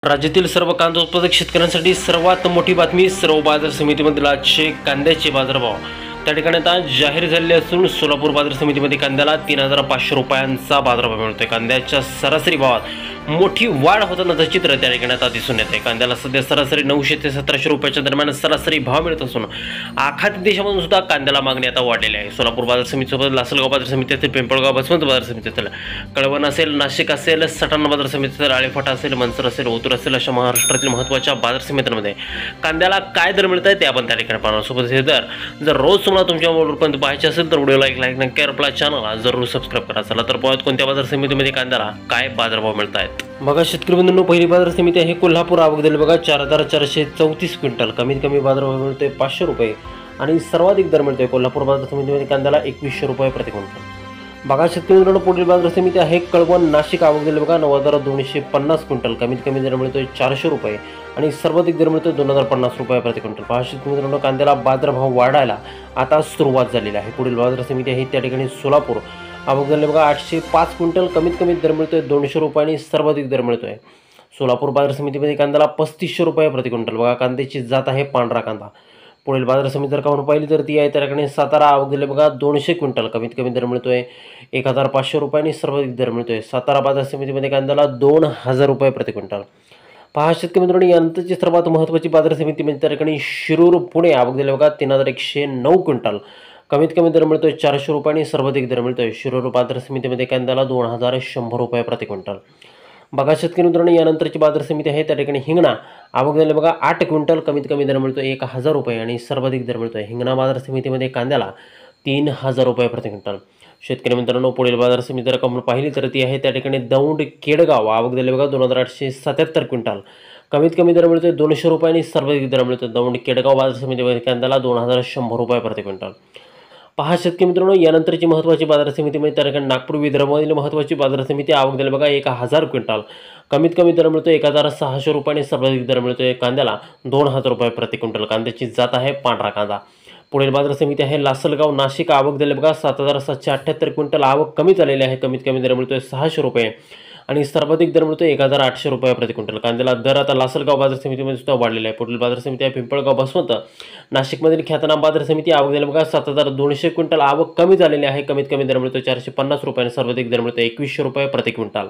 राज्यातील सर्व कांदा उत्पादक शेतकऱ्यांसाठी सर्वात मोठी बातमी. सर्व बाजार समितीमधील आजचे कांद्याचे बाजारभाव त्या ठिकाणी आता जाहीर झाले असून सोलापूर बाजार समितीमध्ये कांद्याला 3,500 रुपयांचा बाजारभाव मिळतोय. कांद्याच्या सरासरी भावात मोठी वाढ होतानाचं चित्र त्या ठिकाणी आता दिसून येते. कांद्याला सध्या सरासरी 900 ते 1700 रुपयाच्या दरम्यान सरासरी भाव मिळत असून आखाती देशामधून सुद्धा कांद्याला मागणी आता वाढलेली आहे. सोलापूर बाजार समितीसोबत लासलगाव बाजार समिती असेल, पिंपळगाव बसवंत बाजार समिती असेल, कळवण असेल, नाशिक असेल, सटाणा बाजार समिती असेल, आळेफाटा असेल, मनसर असेल, ओतूर असेल, अशा महाराष्ट्रातील महत्त्वाच्या बाजार समित्यांमध्ये कांद्याला काय दर मिळत आहे ते आपण त्या ठिकाणी पाहणार. सोबत हे दर जर रोज तुम्हाला तुमच्या मोबाईलपर्यंत पाहायचे असेल तर व्हिडिओला लाईक नक्की आपला चॅनलला जरूर सबस्क्राईब करा. चला तर पाहूयात कोणत्या बाजार समितीमध्ये कांद्याला काय बाजारभाव मिळत आहेत. बघा शेतकरी बंधूंनो, पहिली बाजार समिती आहे कोल्हापूर. आवक दिली बघा 4,434 क्विंटल. कमीत कमी बाजारभाव मिळतोय 500 रुपये आणि सर्वाधिक दर मिळतोय कोल्हापूर बाजार समितीमध्ये कांद्याला 2100 रुपये प्रति क्विंटल. बघा शेतकरी मित्रांनो, पुढील बाजार समिती आहे कळवण नाशिक. आवक दिली बघा 9,250 क्विंटल. कमीत कमी दर मिळतोय 400 रुपये आणि सर्वाधिक दर मिळतोय 2,050 रुपये प्रति क्विंटल. पहा शेतकरी मित्रांनो, कांद्याला बाजारभाव वाढायला आता सुरुवात झालेली आहे. पुढील बाजार समिती आहे त्या ठिकाणी सोलापूर. आवक झाली बघा 805 क्विंटल. कमीत कमी दर मिळतोय 200 रुपये आणि सर्वाधिक दर मिळतोय सोलापूर बाजार समितीमध्ये कांद्याला 3500 रुपये प्रति क्विंटल. बघा कांद्याची जात आहे पांढरा कांदा. पुढील बाजार समिती जर का म्हणून पाहिली तर ती आहे त्या ठिकाणी सातारा. आवक दिली बघा 200 क्विंटल. कमीत कमी दर मिळतोय 1,500 रुपये आणि सर्वाधिक दर मिळतोय सातारा बाजार समितीमध्ये कांद्याला 2,000 रुपये प्रति क्विंटल. पहा शेतकरी मित्रांनो, यानंतरची सर्वात महत्त्वाची बाजार समिती म्हणजे त्या ठिकाणी शिरूर पुणे. आवक दिली बघा 3,109 क्विंटल. कमीत कमी दर मिळतोय 400 रुपये आणि सर्वाधिक दर मिळतोय शिरूर बाजार समितीमध्ये कांद्याला 2,100 रुपये प्रति क्विंटल. बघा शेतकरी मित्रांनो, यानंतरची बाजार समिती आहे त्या ठिकाणी हिंगणा. आवक झाली बघा 8 क्विंटल. कमीत कमी दर मिळतोय 1,000 रुपये आणि सर्वाधिक दर मिळतोय हिंगणा बाजार समितीमध्ये कांद्याला 3,000 रुपये प्रति क्विंटल. शेतकरी मित्रांनो, पुढील बाजार समिती जर आपण पाहिली तर ती आहे त्या ठिकाणी दौंड केडगाव. आवक झाली बघा 2,877 क्विंटल. कमीत कमी दर मिळतोय 200 रुपये आणि सर्वाधिक दर मिळतोय दौंड केडगाव बाजार समितीमध्ये कांद्याला 2,100 रुपये प्रति क्विंटल. पहा शेतकरी मित्रांनो, यानंतरची महत्त्वाची बाजार समिती म्हणजे त्या ठिकाणी नागपूर विदर्भामधील महत्त्वाची बाजार समिती. आवक दिली बघा 1,000 क्विंटल. कमीत कमी दर मिळतोय 1,600 रुपये आणि सर्वाधिक दर मिळतोय कांद्याला 2,000 रुपये प्रति क्विंटल. कांद्याची जात आहे पांढरा कांदा. पुढील बाजार समिती आहे लासलगाव नाशिक. आवक दिली बघा 7,778 क्विंटल. आवक कमी झालेली आहे. कमीत कमी दर मिळतोय 600 रुपये आणि सर्वाधिक दर मिळतोय 1,800 रुपये प्रति क्विंटल. कांद्याला दर आता लासलगाव बाजार समितीमध्ये सुद्धा वाढलेला आहे. पुढील बाजार समिती आहे पिंपळगाव बसवंत. नाशिकमधील ख्यातनाम बाजार समिती. आवक दिली बघा 7,200 क्विंटल. आवक कमी झालेली आहे. कमीत कमी दर मिळतोय 450 रुपये आणि सर्वाधिक दर मिळतोय 2100 रुपये प्रति क्विंटल.